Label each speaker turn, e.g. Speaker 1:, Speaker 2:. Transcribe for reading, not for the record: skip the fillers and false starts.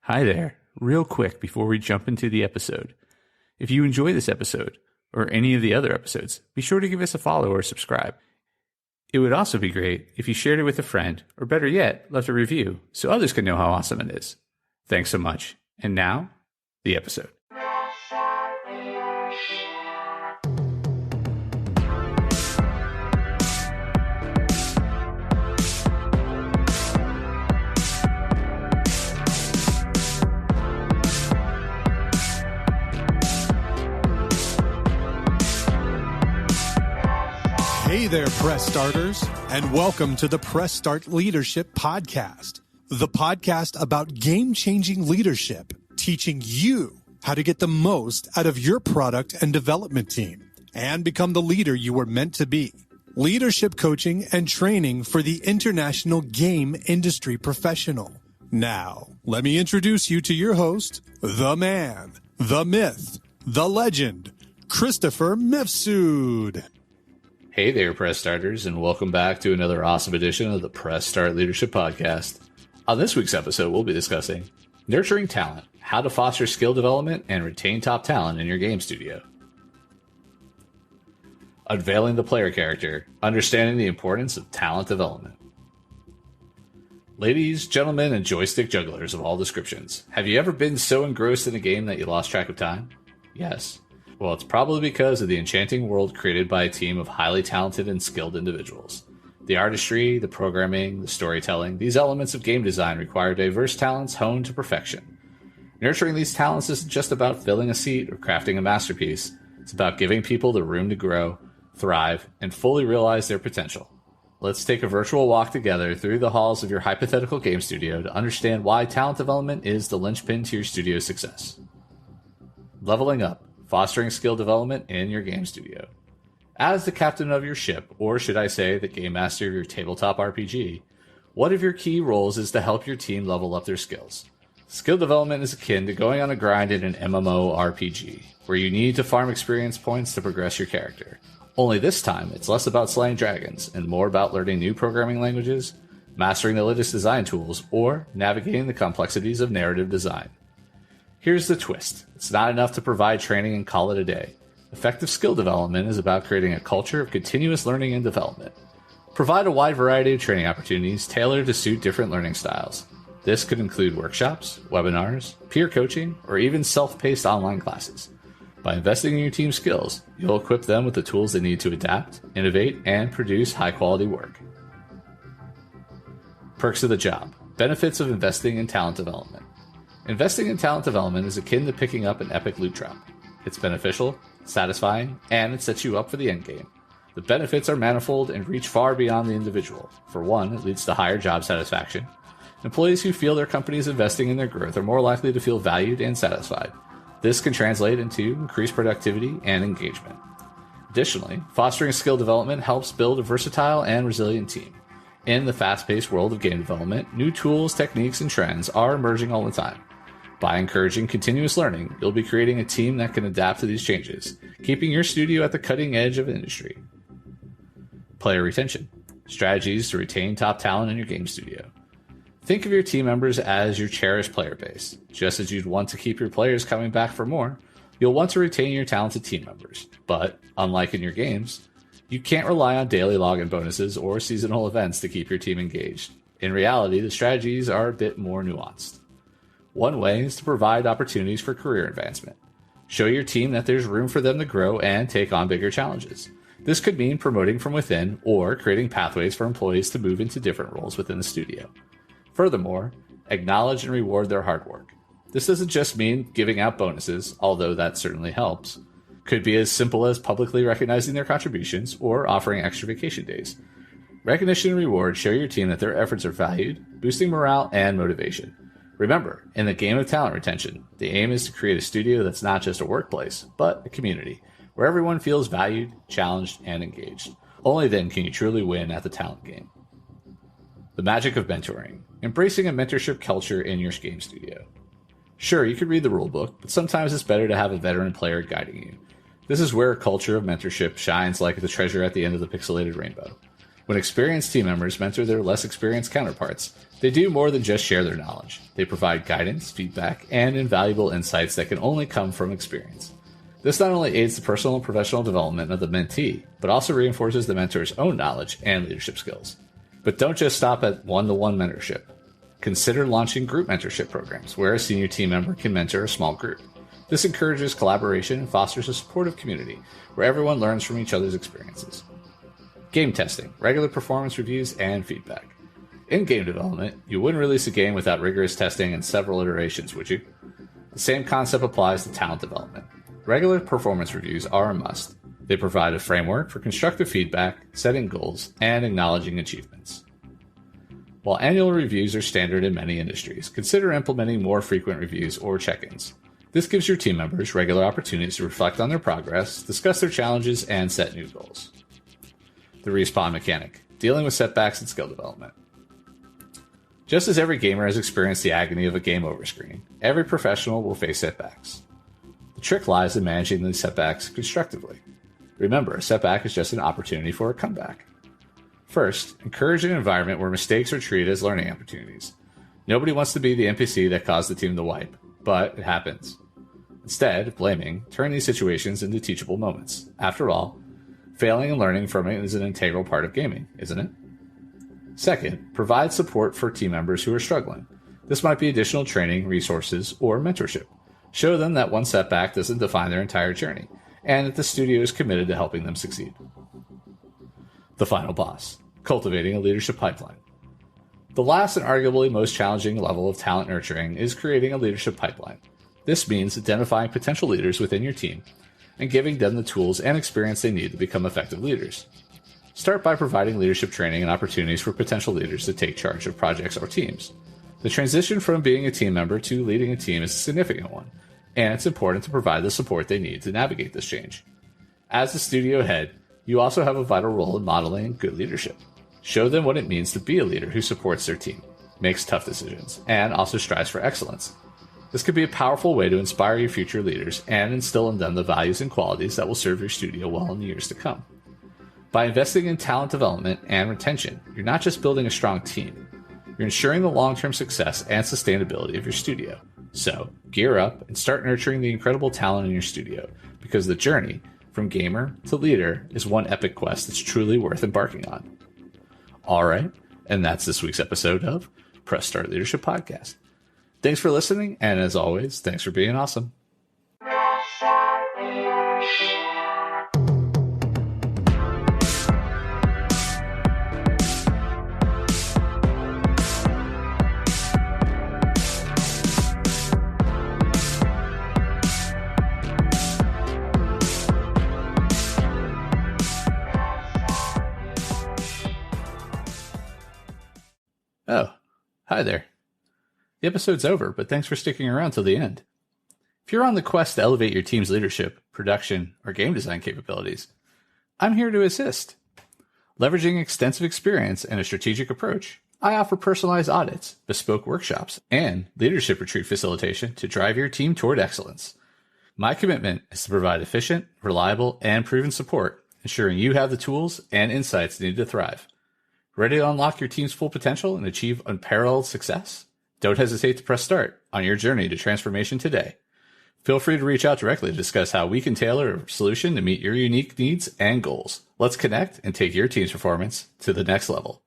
Speaker 1: Hi there. Real quick before we jump into the episode. If you enjoy this episode, or any of the other episodes, be sure to give us a follow or subscribe. It would also be great if you shared it with a friend, or better yet, left a review so others can know how awesome it is. Thanks so much. And now, the episode.
Speaker 2: Hey there, Press Starters, and welcome to the Press Start Leadership Podcast, the podcast about game-changing leadership, teaching you how to get the most out of your product and development team and become the leader you were meant to be. Leadership coaching and training for the international game industry professional. Now, let me introduce you to your host, the man, the myth, the legend, Christopher Mifsud.
Speaker 1: Hey there, Press Starters, and welcome back to another awesome edition of the Press Start Leadership Podcast. On this week's episode, we'll be discussing nurturing talent, how to foster skill development and retain top talent in your game studio. Unveiling the player character, understanding the importance of talent development. Ladies, gentlemen, and joystick jugglers of all descriptions, have you ever been so engrossed in a game that you lost track of time? Yes. Well, it's probably because of the enchanting world created by a team of highly talented and skilled individuals. The artistry, the programming, the storytelling, these elements of game design require diverse talents honed to perfection. Nurturing these talents isn't just about filling a seat or crafting a masterpiece. It's about giving people the room to grow, thrive, and fully realize their potential. Let's take a virtual walk together through the halls of your hypothetical game studio to understand why talent development is the linchpin to your studio's success. Leveling up. Fostering skill development in your game studio. As the captain of your ship, or should I say the game master of your tabletop RPG, one of your key roles is to help your team level up their skills. Skill development is akin to going on a grind in an MMORPG, where you need to farm experience points to progress your character. Only this time, it's less about slaying dragons and more about learning new programming languages, mastering the latest design tools, or navigating the complexities of narrative design. Here's the twist. It's not enough to provide training and call it a day. Effective skill development is about creating a culture of continuous learning and development. Provide a wide variety of training opportunities tailored to suit different learning styles. This could include workshops, webinars, peer coaching, or even self-paced online classes. By investing in your team's skills, you'll equip them with the tools they need to adapt, innovate, and produce high-quality work. Perks of the job. Benefits of investing in talent development. Investing in talent development is akin to picking up an epic loot drop. It's beneficial, satisfying, and it sets you up for the endgame. The benefits are manifold and reach far beyond the individual. For one, it leads to higher job satisfaction. Employees who feel their company is investing in their growth are more likely to feel valued and satisfied. This can translate into increased productivity and engagement. Additionally, fostering skill development helps build a versatile and resilient team. In the fast-paced world of game development, new tools, techniques, and trends are emerging all the time. By encouraging continuous learning, you'll be creating a team that can adapt to these changes, keeping your studio at the cutting edge of industry. Player retention. Strategies to retain top talent in your game studio. Think of your team members as your cherished player base. Just as you'd want to keep your players coming back for more, you'll want to retain your talented team members. But, unlike in your games, you can't rely on daily login bonuses or seasonal events to keep your team engaged. In reality, the strategies are a bit more nuanced. One way is to provide opportunities for career advancement. Show your team that there's room for them to grow and take on bigger challenges. This could mean promoting from within or creating pathways for employees to move into different roles within the studio. Furthermore, acknowledge and reward their hard work. This doesn't just mean giving out bonuses, although that certainly helps. Could be as simple as publicly recognizing their contributions or offering extra vacation days. Recognition and reward show your team that their efforts are valued, boosting morale and motivation. Remember, in the game of talent retention, the aim is to create a studio that's not just a workplace, but a community, where everyone feels valued, challenged, and engaged. Only then can you truly win at the talent game. The magic of mentoring. Embracing a mentorship culture in your game studio. Sure, you could read the rulebook, but sometimes it's better to have a veteran player guiding you. This is where a culture of mentorship shines like the treasure at the end of the pixelated rainbow. When experienced team members mentor their less experienced counterparts, they do more than just share their knowledge. They provide guidance, feedback, and invaluable insights that can only come from experience. This not only aids the personal and professional development of the mentee, but also reinforces the mentor's own knowledge and leadership skills. But don't just stop at one-to-one mentorship. Consider launching group mentorship programs where a senior team member can mentor a small group. This encourages collaboration and fosters a supportive community where everyone learns from each other's experiences. Game testing, regular performance reviews, and feedback. In game development, you wouldn't release a game without rigorous testing and several iterations, would you? The same concept applies to talent development. Regular performance reviews are a must. They provide a framework for constructive feedback, setting goals, and acknowledging achievements. While annual reviews are standard in many industries, consider implementing more frequent reviews or check-ins. This gives your team members regular opportunities to reflect on their progress, discuss their challenges, and set new goals. The respawn mechanic, dealing with setbacks and skill development. Just as every gamer has experienced the agony of a game over screen, every professional will face setbacks. The trick lies in managing these setbacks constructively. Remember, a setback is just an opportunity for a comeback. First, encourage an environment where mistakes are treated as learning opportunities. Nobody wants to be the NPC that caused the team to wipe, but it happens. Instead of blaming, turn these situations into teachable moments. After all, failing and learning from it is an integral part of gaming, isn't it? Second, provide support for team members who are struggling. This might be additional training, resources, or mentorship. Show them that one setback doesn't define their entire journey, and that the studio is committed to helping them succeed. The final boss, cultivating a leadership pipeline. The last and arguably most challenging level of talent nurturing is creating a leadership pipeline. This means identifying potential leaders within your team and giving them the tools and experience they need to become effective leaders. Start by providing leadership training and opportunities for potential leaders to take charge of projects or teams. The transition from being a team member to leading a team is a significant one, and it's important to provide the support they need to navigate this change. As the studio head, you also have a vital role in modeling good leadership. Show them what it means to be a leader who supports their team, makes tough decisions, and also strives for excellence. This could be a powerful way to inspire your future leaders and instill in them the values and qualities that will serve your studio well in the years to come. By investing in talent development and retention, you're not just building a strong team, you're ensuring the long-term success and sustainability of your studio. So, gear up and start nurturing the incredible talent in your studio, because the journey from gamer to leader is one epic quest that's truly worth embarking on. All right, and that's this week's episode of Press Start Leadership Podcast. Thanks for listening, and as always, thanks for being awesome. Oh, hi there. The episode's over, but thanks for sticking around till the end. If you're on the quest to elevate your team's leadership, production, or game design capabilities, I'm here to assist. Leveraging extensive experience and a strategic approach, I offer personalized audits, bespoke workshops, and leadership retreat facilitation to drive your team toward excellence. My commitment is to provide efficient, reliable, and proven support, ensuring you have the tools and insights needed to thrive. Ready to unlock your team's full potential and achieve unparalleled success? Don't hesitate to press start on your journey to transformation today. Feel free to reach out directly to discuss how we can tailor a solution to meet your unique needs and goals. Let's connect and take your team's performance to the next level.